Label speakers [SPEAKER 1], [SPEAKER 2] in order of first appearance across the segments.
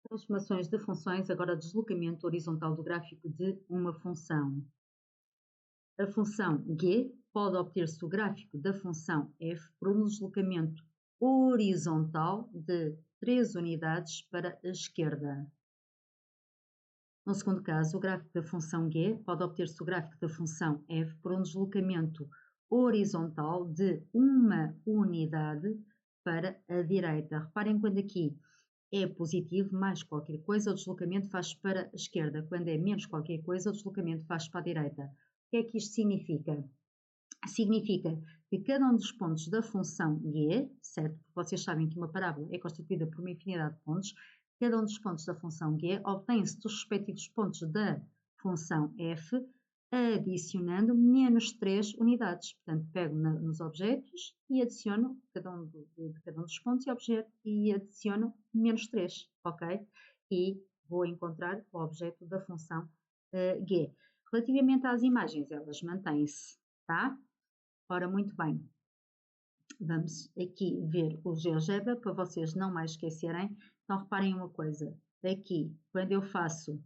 [SPEAKER 1] Transformações de funções, agora deslocamento horizontal do gráfico de uma função. A função g pode obter-se o gráfico da função f por um deslocamento horizontal de 3 unidades para a esquerda. No segundo caso, o gráfico da função g pode obter-se o gráfico da função f por um deslocamento horizontal de uma unidade para a direita. Reparem quando aqui é positivo, mais qualquer coisa, o deslocamento faz para a esquerda. Quando é menos qualquer coisa, o deslocamento faz para a direita. O que é que isto significa? Significa que cada um dos pontos da função g, certo? Porque vocês sabem que uma parábola é constituída por uma infinidade de pontos. Cada um dos pontos da função g obtém-se dos respectivos pontos da função f, adicionando menos 3 unidades. Portanto, pego nos objetos e adiciono de cada um dos pontos e adiciono menos 3, ok? E vou encontrar o objeto da função g. Relativamente às imagens, elas mantêm-se, tá? Ora, muito bem. Vamos aqui ver o GeoGebra para vocês não mais esquecerem. Então, reparem uma coisa. Aqui, quando eu faço,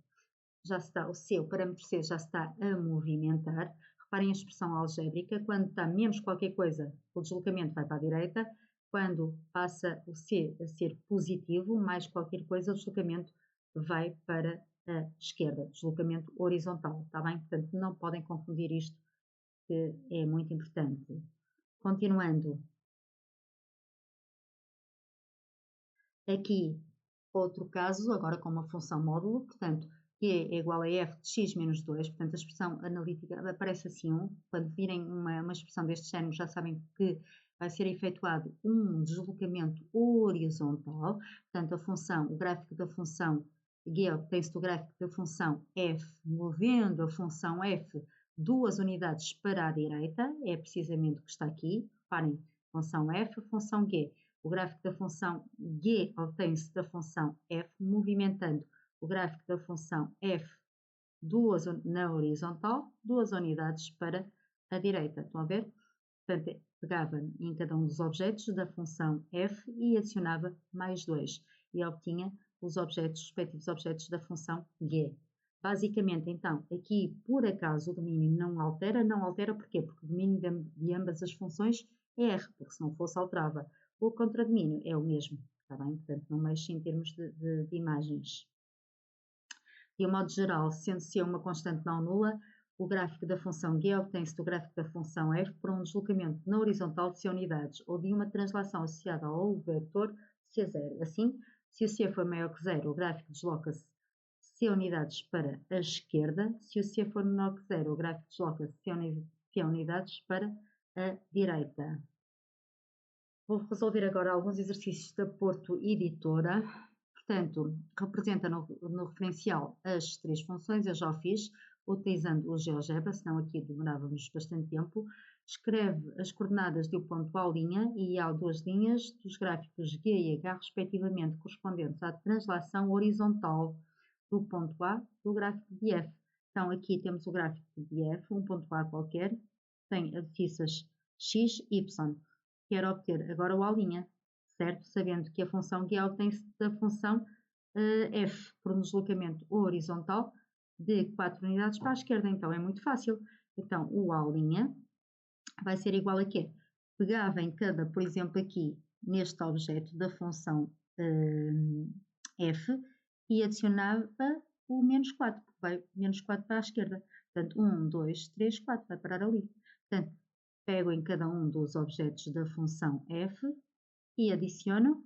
[SPEAKER 1] já está o C, o parâmetro C já está a movimentar. Reparem a expressão algébrica. Quando está menos qualquer coisa, o deslocamento vai para a direita. Quando passa o C a ser positivo, mais qualquer coisa, o deslocamento vai para a esquerda. Deslocamento horizontal, está bem? Portanto, não podem confundir isto, que é muito importante. Continuando. Aqui, outro caso, agora com uma função módulo, portanto, Q é igual a f de x menos 2, portanto, a expressão analítica aparece assim, quando virem uma expressão deste género, já sabem que vai ser efetuado um deslocamento horizontal, portanto, a função, o gráfico da função g obtém-se do gráfico da função f, movendo a função f 2 unidades para a direita, é precisamente o que está aqui, reparem, função f, função g. O gráfico da função g obtém-se da função f, movimentando o gráfico da função f na horizontal, 2 unidades para a direita. Estão a ver? Portanto, pegava em cada um dos objetos da função f e adicionava mais 2 e obtinha os respectivos objetos da função g. Basicamente, então, aqui, por acaso, o domínio não altera porquê? Porque o domínio de ambas as funções é R, porque se não fosse alterava. O contradomínio é o mesmo, está bem? Portanto, não mexe em termos de imagens. De um modo geral, sendo C uma constante não nula, o gráfico da função g obtém-se do gráfico da função f por um deslocamento na horizontal de C unidades ou de uma translação associada ao vetor C0. Assim, se o C for maior que 0, o gráfico desloca-se C unidades para a esquerda. Se o C for menor que 0, o gráfico desloca-se C unidades para a direita. Vou resolver agora alguns exercícios da Porto Editora. Portanto, representa no referencial as 3 funções, eu já o fiz, utilizando o GeoGebra, senão aqui demorávamos bastante tempo. Escreve as coordenadas do ponto A', e há 2 linhas dos gráficos G e H, respectivamente, correspondentes à translação horizontal do ponto A do gráfico de F. Então, aqui temos o gráfico de F, um ponto A qualquer, tem abscissas x, y. Quero obter agora o A', certo? Sabendo que a função g obtém-se da função f por um deslocamento horizontal de 4 unidades para a esquerda. Então, é muito fácil. Então, o A' vai ser igual a quê? Pegava em cada, por exemplo, aqui, neste objeto da função f e adicionava o menos 4, porque vai menos 4 para a esquerda. Portanto, 1, 2, 3, 4, vai parar ali. Portanto, pego em cada um dos objetos da função f e adiciono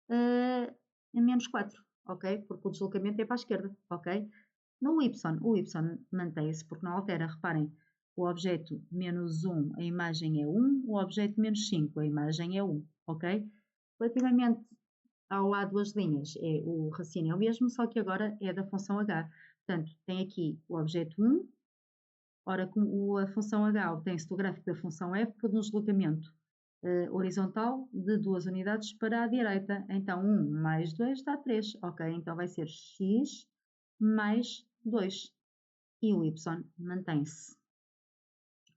[SPEAKER 1] a menos 4, ok? Porque o deslocamento é para a esquerda, ok? No y, o y mantém-se porque não altera. Reparem, o objeto menos 1, a imagem é 1, o objeto menos 5, a imagem é 1, ok? Relativamente ao A 2 linhas, o raciocínio é o mesmo, só que agora é da função h. Portanto, tem aqui o objeto 1, ora, a função h obtém-se do gráfico da função f por um deslocamento horizontal de 2 unidades para a direita. Então, 1 mais 2 dá 3, ok? Então, vai ser x mais 2 e o y mantém-se.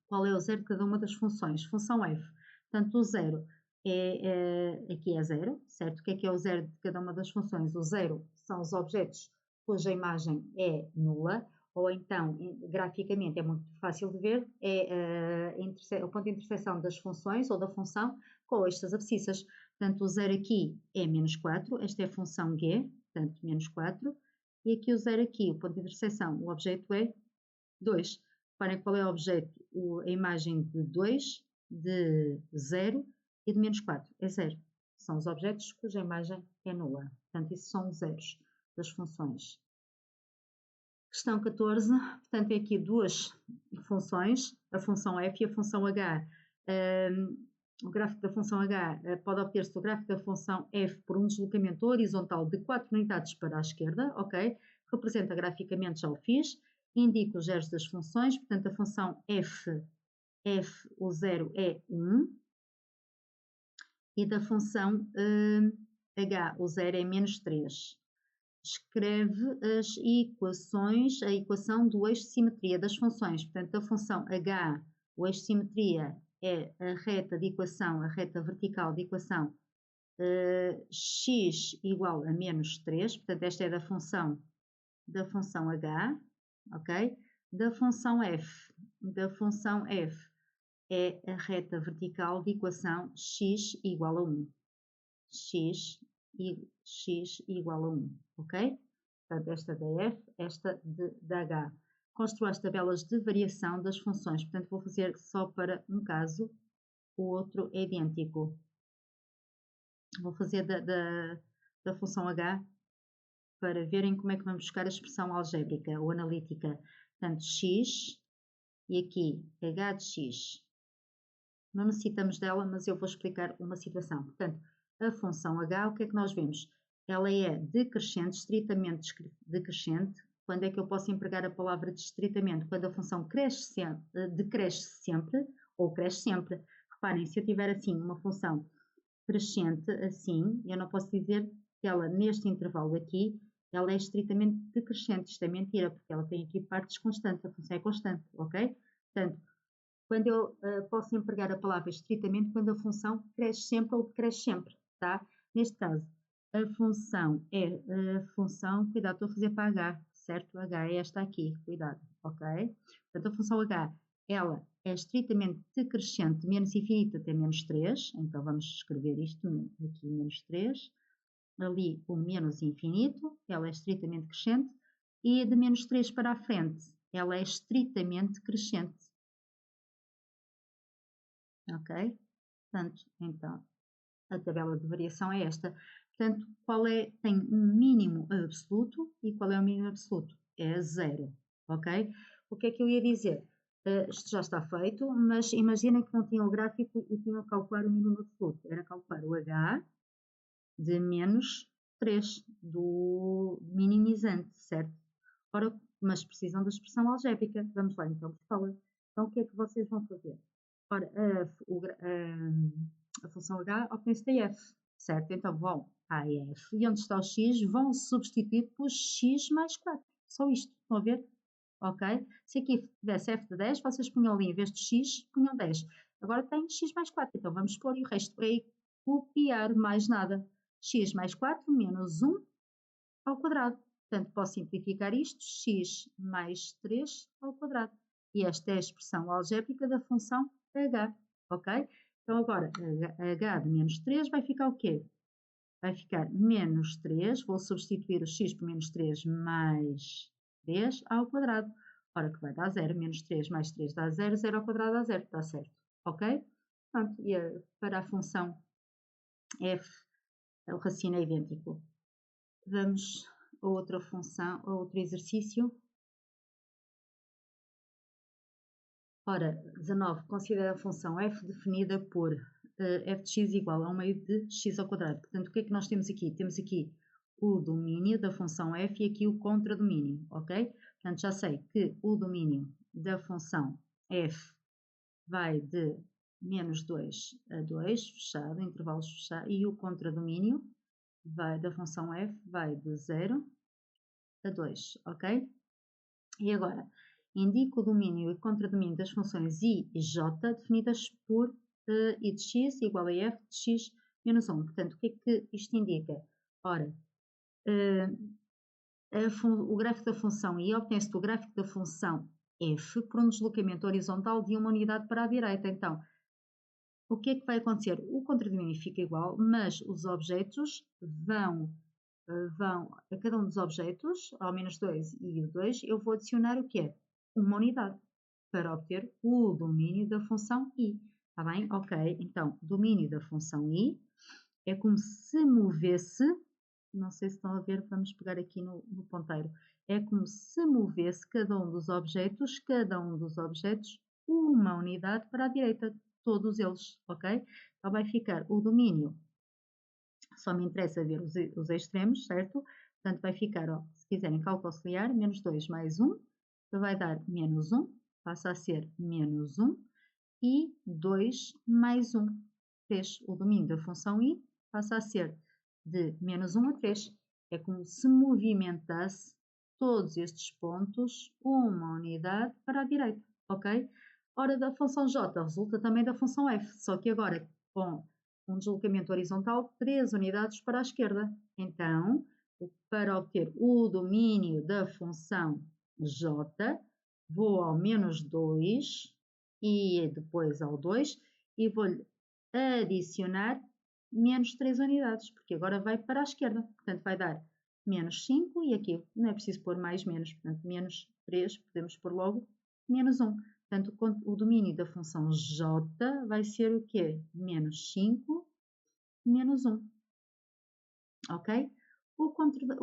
[SPEAKER 1] Qual é o zero de cada uma das funções? Função f. Portanto, o zero aqui é zero, certo? O que é o zero de cada uma das funções? O zero são os objetos cuja imagem é nula, ou então, graficamente, é muito fácil de ver, o ponto de interseção das funções ou da função com estas abscissas. Portanto, o zero aqui é menos 4, esta é a função g, portanto, menos 4, e aqui o zero aqui, o ponto de interseção, o objeto é 2. Reparem qual é o objeto, a imagem de 2, de 0 e de menos 4, é 0. São os objetos cuja imagem é nula. Portanto, isso são os zeros das funções. Questão 14, portanto, é aqui duas funções, a função f e a função h. O gráfico da função h pode obter-se o gráfico da função f por um deslocamento horizontal de 4 unidades para a esquerda, ok? Representa graficamente, já o fiz. Indica os zeros das funções, portanto, a função f, o zero é 1. E da função h, o zero é menos 3. Escreve as equações, a equação do eixo de simetria das funções. Portanto, a função h, o eixo de simetria é a reta de equação, a reta vertical de equação x igual a menos 3. Portanto, esta é da função h, ok? Da função f é a reta vertical de equação x igual a 1. x igual a 1, ok? Portanto, esta da f, esta da h. Construa as tabelas de variação das funções. Portanto, vou fazer só para um caso, o outro é idêntico. Vou fazer da função h para verem como é que vamos buscar a expressão algébrica ou analítica. Portanto, x e aqui h de x. Não necessitamos dela, mas eu vou explicar uma situação. Portanto, a função h, o que é que nós vemos? Ela é decrescente, estritamente decrescente. Quando é que eu posso empregar a palavra de estritamente? Quando a função decresce sempre ou cresce sempre. Reparem, se eu tiver assim uma função crescente, assim, eu não posso dizer que ela, neste intervalo aqui, ela é estritamente decrescente. Isto é mentira, porque ela tem aqui partes constantes, a função é constante, ok? Portanto, quando eu posso empregar a palavra estritamente, quando a função cresce sempre ou decresce sempre, tá? Neste caso, a função é a função, cuidado, estou a fazer para h, certo? H é esta aqui, cuidado, ok? Portanto, a função h, ela é estritamente decrescente de menos infinito até menos 3, então vamos escrever isto aqui, menos 3, ali o menos infinito, ela é estritamente crescente, e de menos 3 para a frente, ela é estritamente crescente. Ok? Portanto, então, a tabela de variação é esta. Portanto, tem um mínimo absoluto e qual é o mínimo absoluto? É 0, ok? O que é que eu ia dizer? Isto já está feito, mas imaginem que não tinham o gráfico e tinham que calcular o mínimo absoluto. Era calcular o H de menos 3, do minimizante, certo? Ora, mas precisam da expressão algébrica. Vamos lá então buscá-la. Então, o que é que vocês vão fazer? Ora, a função h obtém-se da f, certo? Então vão à f e onde está o x vão substituir por x mais 4. Só isto, estão a ver? Ok? Se aqui tivesse f de 10, vocês punham ali, em vez de x, punham 10. Agora tem x mais 4, então vamos pôr e o resto é copiar, mais nada. X mais 4 menos 1 ao quadrado. Portanto, posso simplificar isto, x mais 3 ao quadrado. E esta é a expressão algébrica da função h, ok? Então, agora, h de menos 3 vai ficar o quê? Vai ficar menos 3, vou substituir o x por menos 3 mais 3 ao quadrado. Ora, que vai dar 0, menos 3 mais 3 dá 0, 0 ao quadrado dá 0, está certo, ok? Pronto, e para a função f, o raciocínio é idêntico. Vamos a outra função, a outro exercício. Ora, 19, considera a função f definida por f de x igual a 1 meio de x ao quadrado. Portanto, o que é que nós temos aqui? Temos aqui o domínio da função f e aqui o contradomínio, ok? Portanto, já sei que o domínio da função f vai de menos 2 a 2, fechado, intervalos fechados, e o contradomínio da função f vai de 0 a 2, ok? E agora, indico o domínio e contradomínio das funções i e j definidas por I de x igual a f de x menos 1. Portanto, o que é que isto indica? Ora, o gráfico da função I obtém-se do gráfico da função f por um deslocamento horizontal de uma unidade para a direita. Então, o que é que vai acontecer? O contradomínio fica igual, mas os objetos vão a cada um dos objetos, ao menos 2 e o 2, eu vou adicionar o que é? Uma unidade, para obter o domínio da função I. Está bem? Ok, então, domínio da função I é como se movesse, não sei se estão a ver, vamos pegar aqui no ponteiro, é como se movesse cada um dos objetos, uma unidade para a direita, todos eles, ok? Então vai ficar o domínio, só me interessa ver os extremos, certo? Portanto, vai ficar, ó, se quiserem cálculo auxiliar, menos 2 mais 1, que vai dar menos 1, passa a ser menos 1, e 2 mais 1, 3. O domínio da função I passa a ser de menos 1 a 3. É como se movimentasse todos estes pontos uma unidade para a direita, ok? Ora, da função J resulta também da função F, só que agora com um deslocamento horizontal 3 unidades para a esquerda. Então, para obter o domínio da função J, vou ao menos 2 e depois ao 2 e vou-lhe adicionar menos 3 unidades, porque agora vai para a esquerda. Portanto, vai dar menos 5 e aqui não é preciso pôr mais menos, portanto, menos 3, podemos pôr logo menos 1. Portanto, o domínio da função j vai ser o quê? Menos 5, menos 1. Ok? O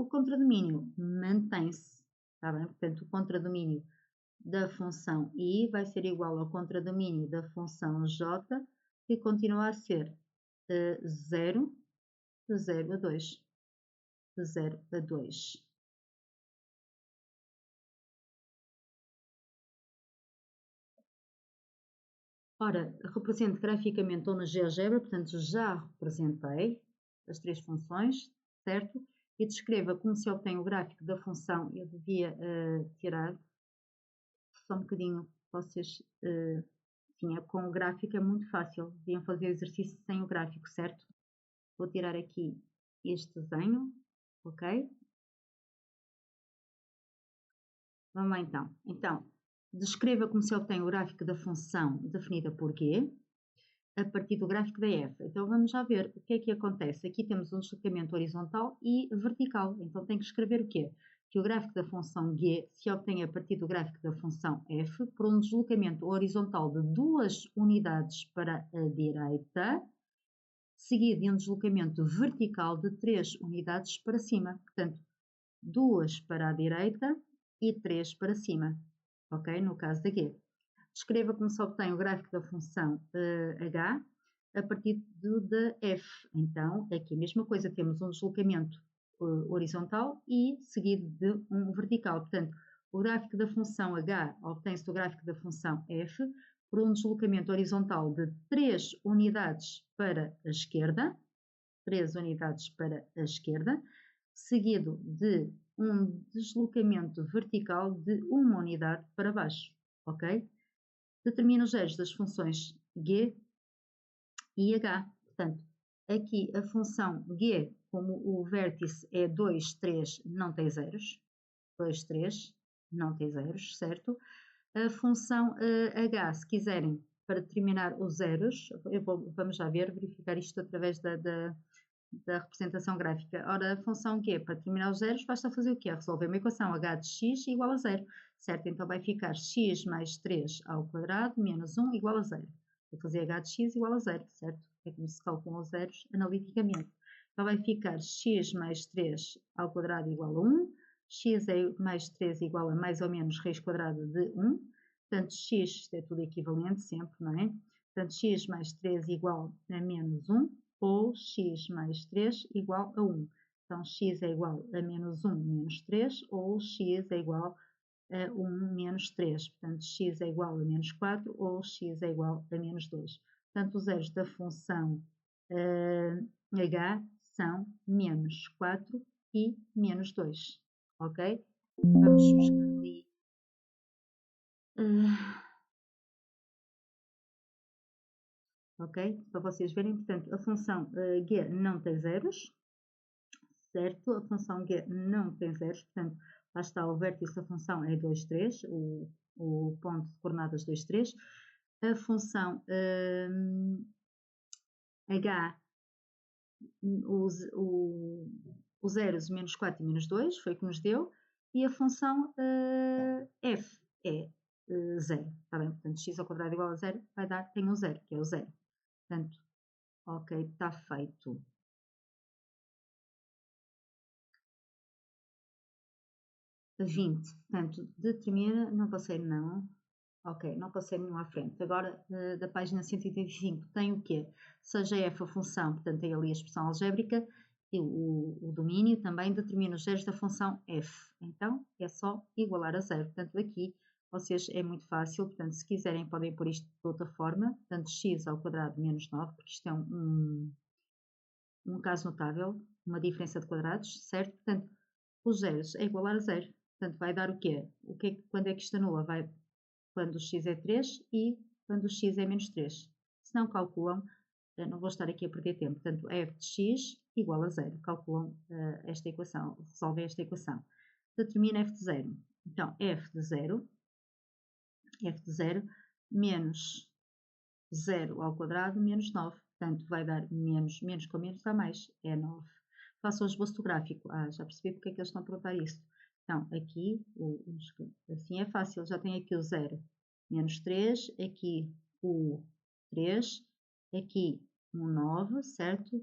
[SPEAKER 1] contradomínio mantém-se, está bem? Portanto, o contradomínio da função I vai ser igual ao contradomínio da função J, que continua a ser 0, de 0 a 2. De 0 a 2. Ora, represento graficamente ou no GeoGebra, portanto já representei as três funções, certo? E descreva como se obtém o gráfico da função. Eu devia tirar só um bocadinho, vocês, com o gráfico é muito fácil, deviam fazer o exercício sem o gráfico, certo? Vou tirar aqui este desenho, ok? Vamos lá então. Então, descreva como se obtém o gráfico da função definida por G a partir do gráfico da F. Então vamos já ver o que é que acontece. Aqui temos um deslocamento horizontal e vertical. Então tem que escrever o quê? Que o gráfico da função G se obtém a partir do gráfico da função F por um deslocamento horizontal de 2 unidades para a direita, seguido de um deslocamento vertical de 3 unidades para cima. Portanto, 2 para a direita e 3 para cima. Ok? No caso da G. Escreva como se obtém o gráfico da função h a partir da f. Então, aqui a mesma coisa, temos um deslocamento horizontal e seguido de um vertical. Portanto, o gráfico da função h obtém-se do gráfico da função f por um deslocamento horizontal de 3 unidades para a esquerda, 3 unidades para a esquerda, seguido de um deslocamento vertical de uma unidade para baixo, ok? Determina os zeros das funções g e h. Portanto, aqui a função g, como o vértice é 2, 3, não tem zeros. 2, 3, não tem zeros, certo? A função h, se quiserem, para determinar os zeros, vamos já ver, verificar isto através da representação gráfica. Ora, a função Q, para determinar os zeros, basta fazer o quê? Resolver uma equação h de x igual a 0, certo? Então vai ficar x mais 3 ao quadrado menos 1 igual a 0. Vou fazer h de x igual a 0, certo? É como se calculam os zeros analiticamente. Então vai ficar x mais 3 ao quadrado igual a 1, x mais 3 igual a mais ou menos raiz quadrada de 1, portanto x, isto é tudo equivalente sempre, não é? Portanto x mais 3 igual a menos 1, ou x mais 3 igual a 1. Então, x é igual a menos 1 menos 3, ou x é igual a 1 menos 3. Portanto, x é igual a menos 4, ou x é igual a menos 2. Portanto, os zeros da função h são menos 4 e menos 2. Ok? Vamos buscar ali. ok? Para vocês verem, portanto, a função g não tem zeros, certo? A função g não tem zeros, portanto, lá está o vértice da função é 2, 3, o ponto de coordenadas 2, 3. A função h, os zeros menos 4 e menos 2, foi o que nos deu, e a função f é 0, está bem? Portanto, x ao quadrado igual a 0 vai dar, tem um 0, que é o 0. Portanto, ok, está feito. A 20, portanto, determina, não passei não, ok, não passei nenhum à frente. Agora, da página 185, tem o quê? Seja f a função, portanto, tem ali a expressão algébrica, e o domínio também determina os zeros da função f. Então, é só igualar a zero. Portanto, aqui, vocês, é muito fácil, portanto, se quiserem, podem pôr isto de outra forma, portanto, x ao quadrado menos 9, porque isto é um caso notável, uma diferença de quadrados, certo? Portanto, os zeros é igualar a zero. Portanto, vai dar o quê? Quando é que isto anula? Vai quando o x é 3 e quando o x é menos 3. Se não calculam, não vou estar aqui a perder tempo. Portanto, f de x igual a 0. Calculam esta equação, resolvem esta equação. Determina f de 0. Então, f de 0 menos 0 ao quadrado menos 9. Portanto, vai dar menos com menos dá mais, é 9. Façam o esboço gráfico. Já percebi porque é que eles estão a perguntar isso. Então, aqui, assim é fácil, já tem aqui o 0, menos 3, aqui o 3, aqui um 9, certo?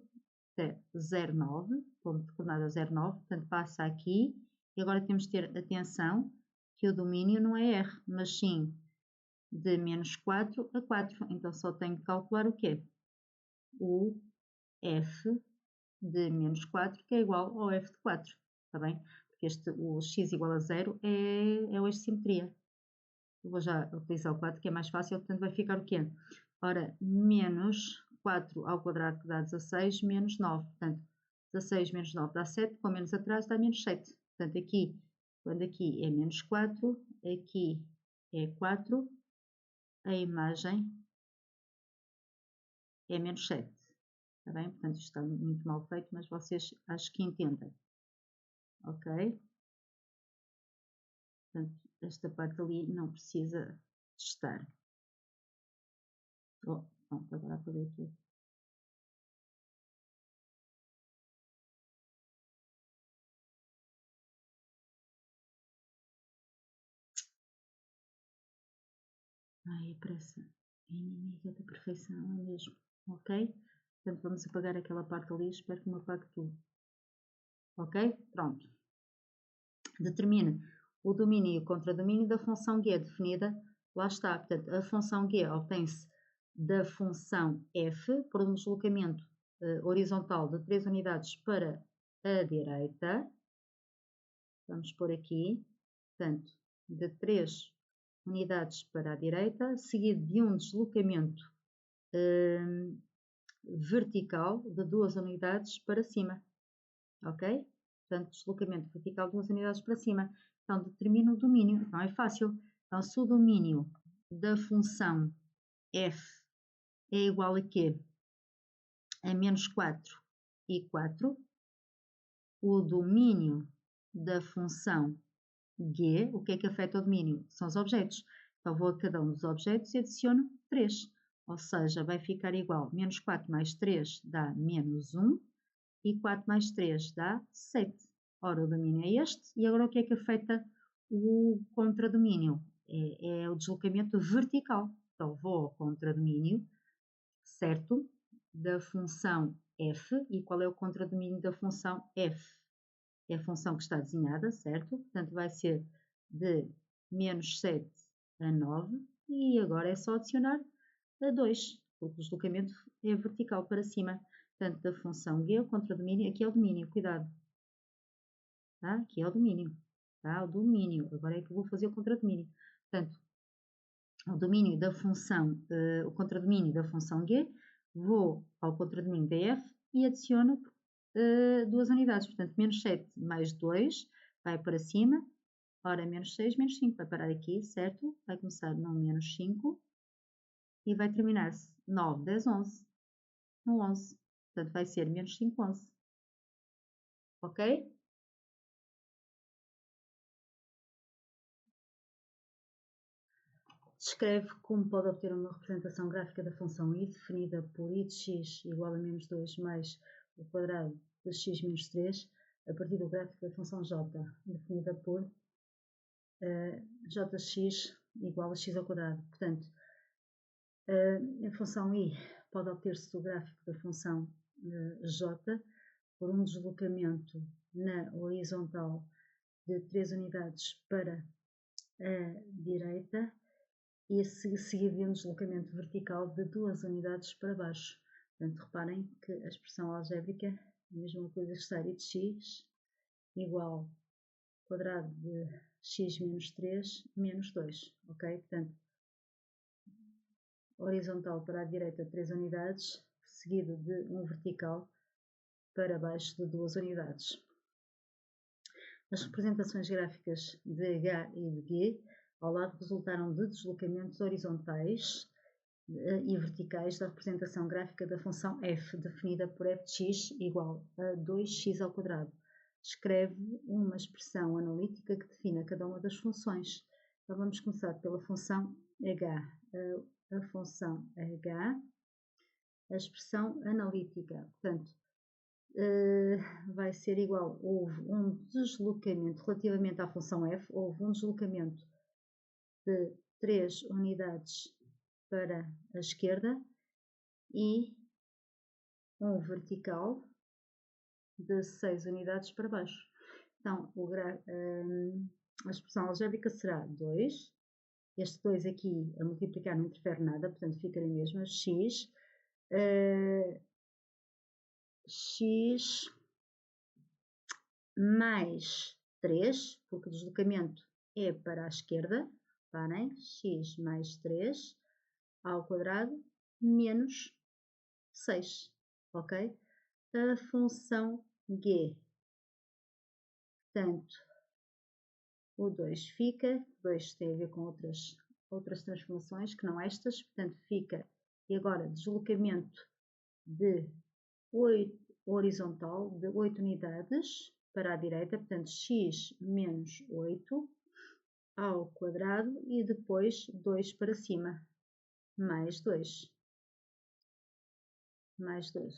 [SPEAKER 1] 0,9, ponto de coordenada 0,9, portanto passa aqui, e agora temos de ter atenção que o domínio não é R, mas sim de menos 4 a 4, então só tenho que calcular o quê? O F de menos 4, que é igual ao F de 4, está bem? Porque o x igual a 0 é o eixo de simetria. Eu vou já utilizar o 4, que é mais fácil, portanto vai ficar o quê? Ora, menos 4 ao quadrado que dá 16, menos 9. Portanto, 16 menos 9 dá 7, com menos atrás dá menos 7. Portanto, aqui, quando aqui é menos 4, aqui é 4, a imagem é menos 7. Está bem? Portanto, isto está muito mal feito, mas vocês acho que entendem. Ok? Portanto, esta parte ali não precisa estar. Oh, pronto, agora apaguei aqui. Ai, a pressa é inimiga da perfeição, é mesmo. Ok? Portanto, vamos apagar aquela parte ali. Espero que me apague tudo. Ok? Pronto. Determina o domínio e o contradomínio da função g definida. Lá está. Portanto, a função g obtém-se da função f por um deslocamento horizontal de 3 unidades para a direita. Vamos pôr aqui. Portanto, de 3 unidades para a direita, seguido de um deslocamento vertical de 2 unidades para cima. Ok? Portanto, deslocamento vertical de 2 unidades para cima. Então, determina o domínio. Então, é fácil. Então, se o domínio da função f é igual a quê? A menos 4 e 4, o domínio da função g, o que é que afeta o domínio? São os objetos. Então, vou a cada um dos objetos e adiciono 3. Ou seja, vai ficar igual, menos 4 mais 3 dá menos 1, e 4 mais 3 dá 7. Ora, o domínio é este, e agora o que é que afeta o contradomínio? É o deslocamento vertical. Então, vou ao contradomínio, certo? Da função f, e qual é o contradomínio da função f? É a função que está desenhada, certo? Portanto, vai ser de menos 7 a 9, e agora é só adicionar a 2, porque o deslocamento é vertical para cima. Portanto, da função g, o contradomínio, aqui é o domínio, cuidado. Tá? Aqui é o domínio. Tá? O domínio. Agora é que eu vou fazer o contradomínio. Portanto, o domínio da função, o contradomínio da função g, vou ao contradomínio da f e adiciono 2 unidades. Portanto, menos 7 mais 2 vai para cima. Ora, menos 6, menos 5 vai parar aqui, certo? Vai começar no menos 5. e vai terminar-se 9, 10, 11, no 11. Portanto, vai ser menos 5, 11. Ok? Descreve como pode obter uma representação gráfica da função i definida por i de x igual a menos 2 mais o quadrado de x menos 3 a partir do gráfico da função j, definida por jx igual a x ao quadrado. Portanto, a função i pode obter-se do gráfico da função j por um deslocamento na horizontal de 3 unidades para a direita e seguido de um deslocamento vertical de 2 unidades para baixo. Portanto, reparem que a expressão algébrica é a mesma coisa que estar i de x igual ao quadrado de x menos 3 menos 2. Ok? Portanto, horizontal para a direita 3 unidades, seguido de um vertical para baixo de 2 unidades. As representações gráficas de H e de G ao lado resultaram de deslocamentos horizontais e verticais da representação gráfica da função f, definida por f de x igual a 2x ao quadrado. Escreve uma expressão analítica que defina cada uma das funções. Então vamos começar pela função h. A função h, a expressão analítica. Portanto, vai ser igual, houve um deslocamento relativamente à função f, houve um deslocamento de 3 unidades para a esquerda e um vertical de 6 unidades para baixo. Então, a expressão algébrica será 2, este 2 aqui a multiplicar não interfere nada, portanto fica a mesma, x mais 3, porque o deslocamento é para a esquerda, reparem, x mais 3 ao quadrado menos 6, ok? A função g, portanto, o 2 fica, 2 tem a ver com outras transformações que não estas, portanto fica, e agora deslocamento de 8, horizontal de 8 unidades para a direita, portanto x menos 8 ao quadrado e depois 2 para cima, mais 2, mais 2.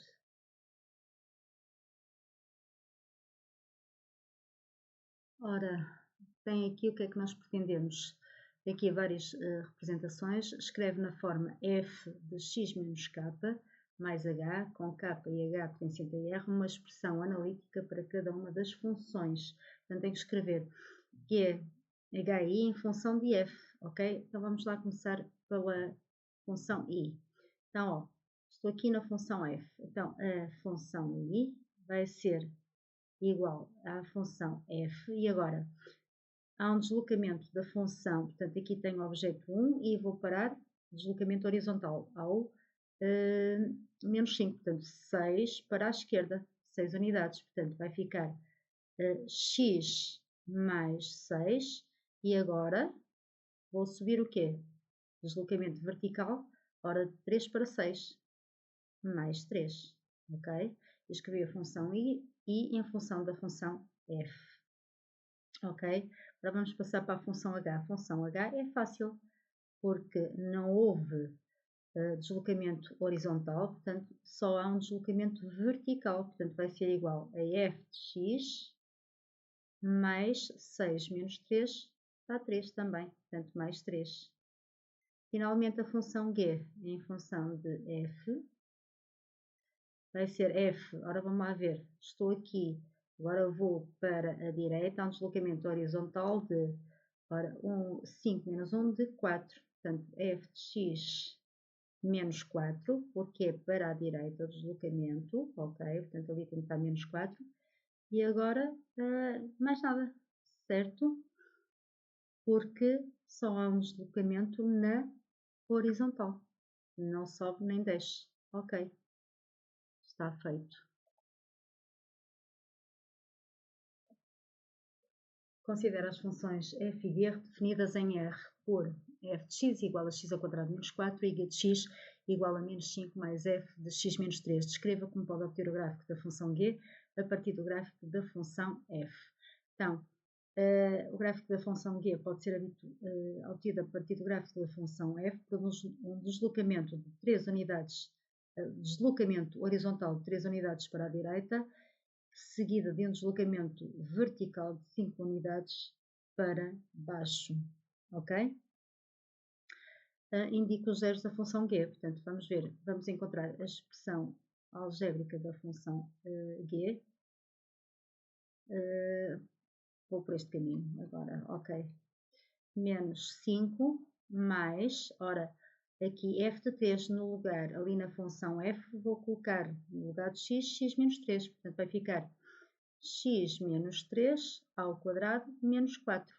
[SPEAKER 1] Ora, tem aqui o que é que nós pretendemos. Tem aqui várias representações. Escreve na forma f de x menos k mais h, com k e h pertencente a r, uma expressão analítica para cada uma das funções. Portanto, tem que escrever que é hi em função de f, ok? Então, vamos lá começar pela função i. Então, ó, estou aqui na função f. Então, a função i vai ser igual à função f. E agora, há um deslocamento da função, portanto, aqui tenho o objeto 1 e vou parar deslocamento horizontal ao menos 5, portanto 6 para a esquerda, 6 unidades, portanto vai ficar x mais 6 e agora vou subir o quê? Deslocamento vertical, ora de 3 para 6, mais 3, ok? Escrevi a função i em função da função f, ok? Agora vamos passar para a função h. A função h é fácil, porque não houve deslocamento horizontal, portanto, só há um deslocamento vertical, portanto, vai ser igual a f de x mais 6 menos 3 dá 3 também, portanto, mais 3. Finalmente, a função g em função de f vai ser f, ora vamos lá ver, estou aqui, agora vou para a direita, há um deslocamento horizontal de, ora, 5 menos 1 de 4, portanto, f de x menos 4, porque é para a direita o deslocamento, ok? Portanto, ali tem que estar menos 4. E agora, mais nada, certo? Porque só há um deslocamento na horizontal. Não sobe nem desce. Ok. Está feito. considera as funções f e g definidas em R por f de x igual a x ao quadrado menos 4 e g de x igual a menos 5 mais f de x menos 3. Descreva como pode obter o gráfico da função g a partir do gráfico da função f. Então, o gráfico da função g pode ser obtido a partir do gráfico da função f por um deslocamento de 3 unidades, deslocamento horizontal de 3 unidades para a direita, seguida de um deslocamento vertical de 5 unidades para baixo, ok? Indica os zeros da função g, portanto, vamos encontrar a expressão algébrica da função g, vou por este caminho agora, ok, menos 5 mais, ora, aqui f de 3 no lugar, ali na função f, vou colocar no lugar de x menos 3, portanto vai ficar x menos 3 ao quadrado menos 4.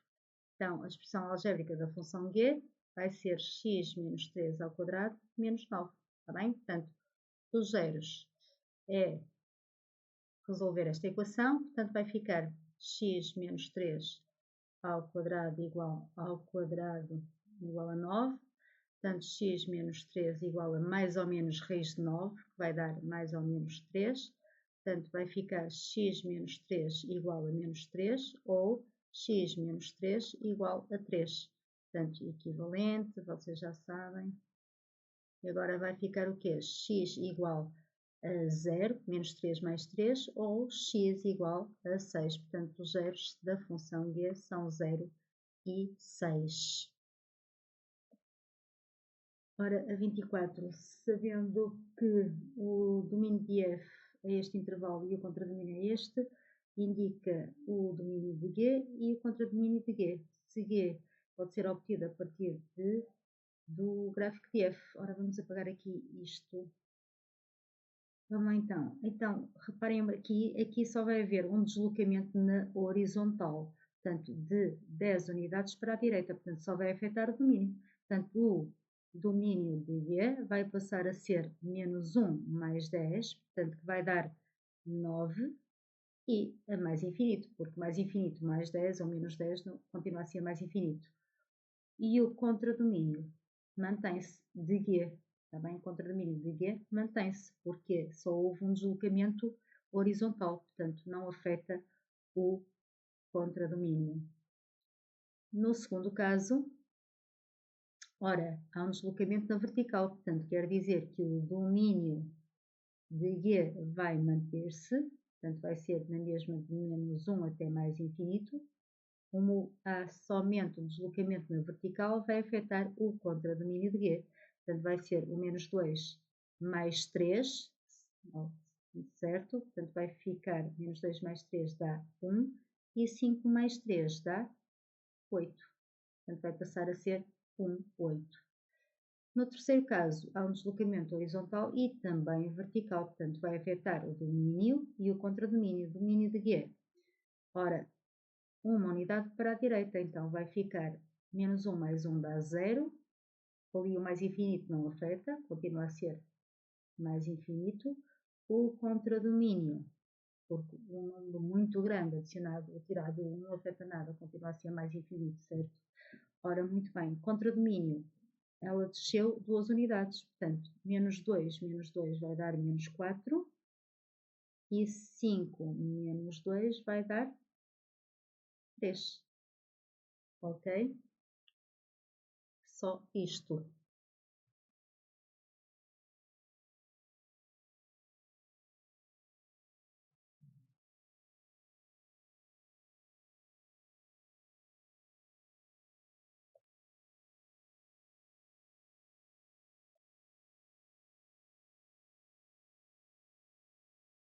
[SPEAKER 1] Então, a expressão algébrica da função g vai ser x menos 3 ao quadrado menos 9, está bem? Portanto, os zeros é resolver esta equação, portanto vai ficar x menos 3 ao quadrado igual a 9, portanto x menos 3 igual a mais ou menos raiz de 9, que vai dar mais ou menos 3, portanto vai ficar x menos 3 igual a menos 3, ou x menos 3 igual a 3, portanto equivalente, vocês já sabem, e agora vai ficar o quê? X igual a 0, menos 3 mais 3, ou x igual a 6. Portanto, os zeros da função g são 0 e 6. Ora, a 24, sabendo que o domínio de f é este intervalo e o contradomínio é este, indica o domínio de g e o contradomínio de g. Se g pode ser obtido a partir do gráfico de f. Ora, vamos apagar aqui isto. Vamos lá então. Então, reparem aqui só vai haver um deslocamento na horizontal, portanto, de 10 unidades para a direita, portanto, só vai afetar o domínio. Portanto, o domínio de g vai passar a ser menos 1 mais 10, portanto, que vai dar 9, e a mais infinito, porque mais infinito mais 10 ou menos 10 não, continua a ser mais infinito. E o contradomínio mantém-se de g. Está bem? O contradomínio de g mantém-se, porque só houve um deslocamento horizontal, portanto, não afeta o contradomínio. No segundo caso, ora, há um deslocamento na vertical, portanto, quer dizer que o domínio de g vai manter-se, portanto, vai ser na mesma de menos 1 até mais infinito. Como há somente um deslocamento na vertical, vai afetar o contradomínio de g. Portanto, vai ser o menos 2 mais 3, certo? Portanto, vai ficar menos 2 mais 3 dá 1 e 5 mais 3 dá 8. Portanto, vai passar a ser 1, 8. No terceiro caso, há um deslocamento horizontal e também vertical. Portanto, vai afetar o domínio e o contradomínio, domínio de g. Ora, uma unidade para a direita, então vai ficar menos 1 mais 1 dá 0, ali o mais infinito não afeta, continua a ser mais infinito. O contradomínio, porque um número muito grande adicionado ou tirado 1 não afeta nada, continua a ser mais infinito, certo? Ora, muito bem, contradomínio, ela desceu 2 unidades, portanto, menos 2 vai dar menos 4, e 5 menos 2 vai dar 3. Ok? Só isto.